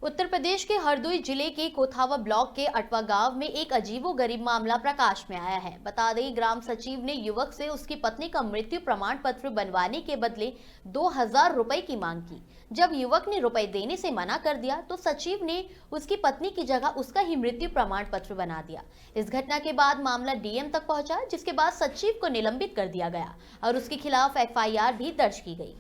उत्तर प्रदेश के हरदोई जिले के कोथावा ब्लॉक के अटवा गांव में एक अजीबोगरीब मामला प्रकाश में आया है। बता दें, ग्राम सचिव ने युवक से उसकी पत्नी का मृत्यु प्रमाण पत्र बनवाने के बदले 2000 रुपए की मांग की। जब युवक ने रुपए देने से मना कर दिया तो सचिव ने उसकी पत्नी की जगह उसका ही मृत्यु प्रमाण पत्र बना दिया। इस घटना के बाद मामला डीएम तक पहुंचा, जिसके बाद सचिव को निलंबित कर दिया गया और उसके खिलाफ एफआईआर भी दर्ज की गई।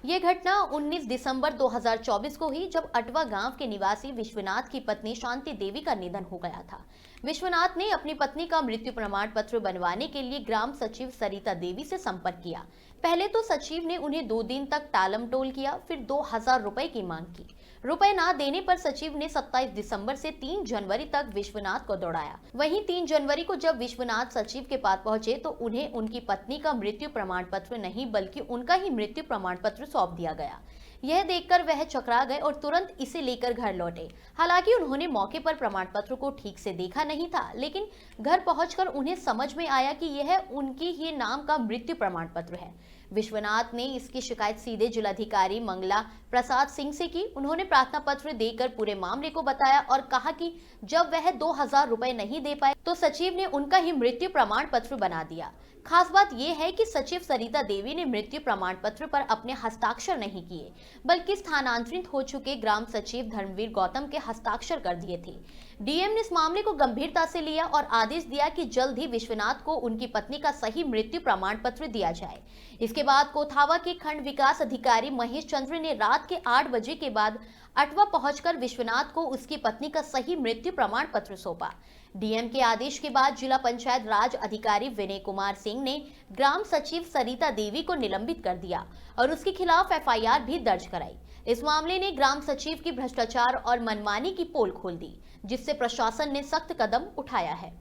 ये घटना 19 दिसंबर 2024 को हुई, जब अटवा गांव के निवासी विश्वनाथ की पत्नी शांति देवी का निधन हो गया था। विश्वनाथ ने अपनी पत्नी का मृत्यु प्रमाण पत्र बनवाने के लिए ग्राम सचिव सरिता देवी से संपर्क किया। पहले तो सचिव ने उन्हें 2 दिन तक टालमटोल किया, फिर 2000 रुपए की मांग की। रुपए ना देने पर सचिव ने 27 दिसंबर से 3 जनवरी तक विश्वनाथ को दौड़ाया। वहीं 3 जनवरी को जब विश्वनाथ सचिव के पास पहुंचे तो उन्हें उनकी पत्नी का मृत्यु प्रमाण पत्र नहीं बल्कि उनका ही मृत्यु प्रमाण पत्र सौंप दिया गया। यह देखकर वह चकरा गए और तुरंत इसे लेकर घर लौटे। हालांकि उन्होंने मौके पर प्रमाण पत्र को ठीक से देखा नहीं था, लेकिन घर पहुंचकर उन्हें समझ में आया कि यह उनकी ही नाम का मृत्यु प्रमाण पत्र है। विश्वनाथ ने इसकी शिकायत सीधे जिलाधिकारी मंगला प्रसाद सिंह से की। उन्होंने प्रार्थना पत्र देकर पूरे मामले को बताया और कहा कि जब वह 2000 रुपए नहीं दे पाए तो सचिव ने उनका ही मृत्यु प्रमाण पत्र बना दिया। खास बात यह है कि सचिव सरिता देवी ने मृत्यु प्रमाण पत्र पर अपने हस्ताक्षर नहीं किए, बल्कि स्थानांतरित हो चुके ग्राम सचिव धर्मवीर गौतम के हस्ताक्षर कर दिए थे। डीएम ने इस मामले को गंभीरता से लिया और आदेश दिया कि जल्द ही विश्वनाथ को उनकी पत्नी का सही मृत्यु प्रमाण पत्र दिया जाए। इसके बाद कोथावा के खंड विकास अधिकारी महेश चंद्र ने रात के 8 बजे के बाद अटवा पहुंचकर विश्वनाथ को उसकी पत्नी का सही मृत्यु प्रमाण पत्र सौंपा। डीएम के आदेश के बाद जिला पंचायत राज अधिकारी विनय कुमार सिंह ने ग्राम सचिव सरिता देवी को निलंबित कर दिया और उसके खिलाफ एफआईआर भी दर्ज कराई। इस मामले ने ग्राम सचिव की भ्रष्टाचार और मनमानी की पोल खोल दी, जिससे प्रशासन ने सख्त कदम उठाया है।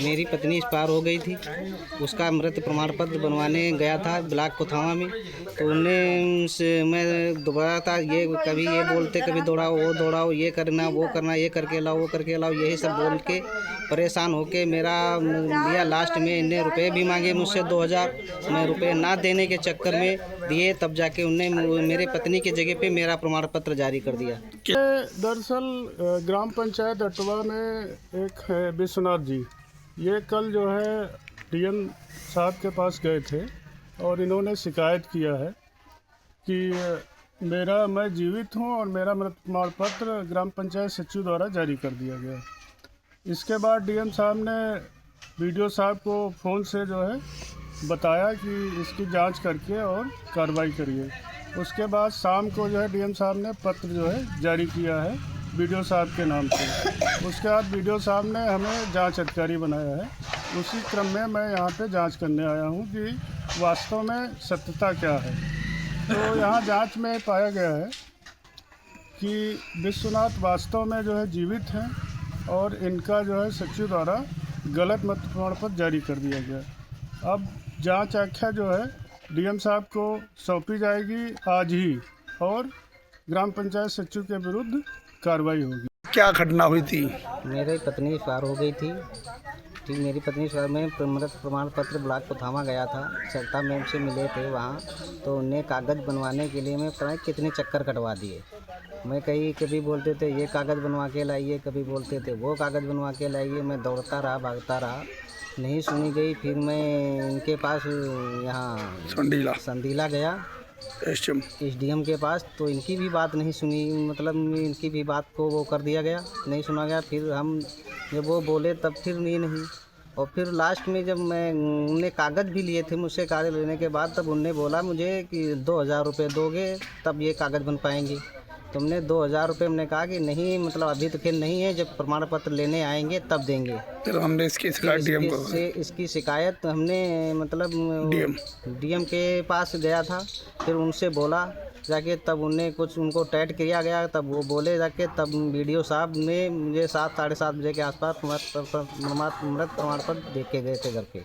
मेरी पत्नी एक्सपायर हो गई थी, उसका मृत्यु प्रमाण पत्र बनवाने गया था ब्लॉक कोथावा में, तो मैं दोबारा था, ये कभी ये बोलते कभी दौड़ाओ वो दौड़ाओ, ये करना वो करना, ये करके लाओ वो करके लाओ, यही सब बोल के परेशान होके मेरा दिया। लास्ट में इन्हें रुपए भी मांगे मुझसे 2000, मैं रुपए ना देने के चक्कर में दिए, तब जाके उनने मेरे पत्नी की जगह पे मेरा प्रमाण पत्र जारी कर दिया। दरअसल ग्राम पंचायत अटवा में एक है विश्वनाथ जी, ये कल जो है डीएम साहब के पास गए थे और इन्होंने शिकायत किया है कि मैं जीवित हूँ और मेरा मृत्यु प्रमाण पत्र ग्राम पंचायत सचिव द्वारा जारी कर दिया गया। इसके बाद डीएम साहब ने वीडियो साहब को फ़ोन से जो है बताया कि इसकी जांच करके और कार्रवाई करिए। उसके बाद शाम को जो है डीएम साहब ने पत्र जो है जारी किया है वीडियो साहब के नाम से। उसके बाद वीडियो साहब ने हमें जांच अधिकारी बनाया है। उसी क्रम में मैं यहाँ पे जांच करने आया हूँ कि वास्तव में सत्यता क्या है। तो यहाँ जांच में पाया गया है कि विश्वनाथ वास्तव में जो है जीवित हैं और इनका जो है सचिव द्वारा गलत मृत्यु प्रमाण पत्र जारी कर दिया गया। अब जांच आख्या जो है डीएम साहब को सौंपी जाएगी आज ही और ग्राम पंचायत सचिव के विरुद्ध कार्रवाई होगी। क्या घटना हुई थी? मेरी पत्नी एक्सपायर हो गई थी। ठीक, मेरी पत्नी एक्सपायर में मृत्यु प्रमाण पत्र ब्लॉक कोथावा गया था, सरिता मैम से मिले थे वहाँ, तो उन्हें कागज़ बनवाने के लिए मैं पता कितने चक्कर कटवा दिए। मैं कभी बोलते थे ये कागज़ बनवा के लाइए, कभी बोलते थे वो कागज़ बनवा के लाइए। मैं दौड़ता रहा, भागता रहा, नहीं सुनी गई। फिर मैं इनके पास यहाँ संडीला गया एसडीएम के पास, तो इनकी भी बात नहीं सुनी, मतलब इनकी भी बात को वो कर दिया गया, नहीं सुना गया। फिर हम जब वो बोले तब फिर नहीं, और फिर लास्ट में जब उनने कागज़ भी लिए थे मुझसे, कागज़ लेने के बाद तब उनने बोला मुझे कि 2000 रुपये दोगे तब ये कागज़ बन पाएंगे। तुमने 2000 रुपये, हमने कहा कि नहीं, मतलब अभी तो फिर नहीं है, जब प्रमाण पत्र लेने आएंगे तब देंगे। फिर हमने इसकी शिकायत डीएम को इसकी शिकायत हमने मतलब डीएम के पास गया था। फिर उनसे बोला जाके, तब उन्हें कुछ उनको टैट किया गया, तब वो बोले जाके, तब वीडियो साहब ने मुझे 7 साढ़े 7 बजे के आसपास मृत प्रमाण पत्र देख के गए थे घर पे।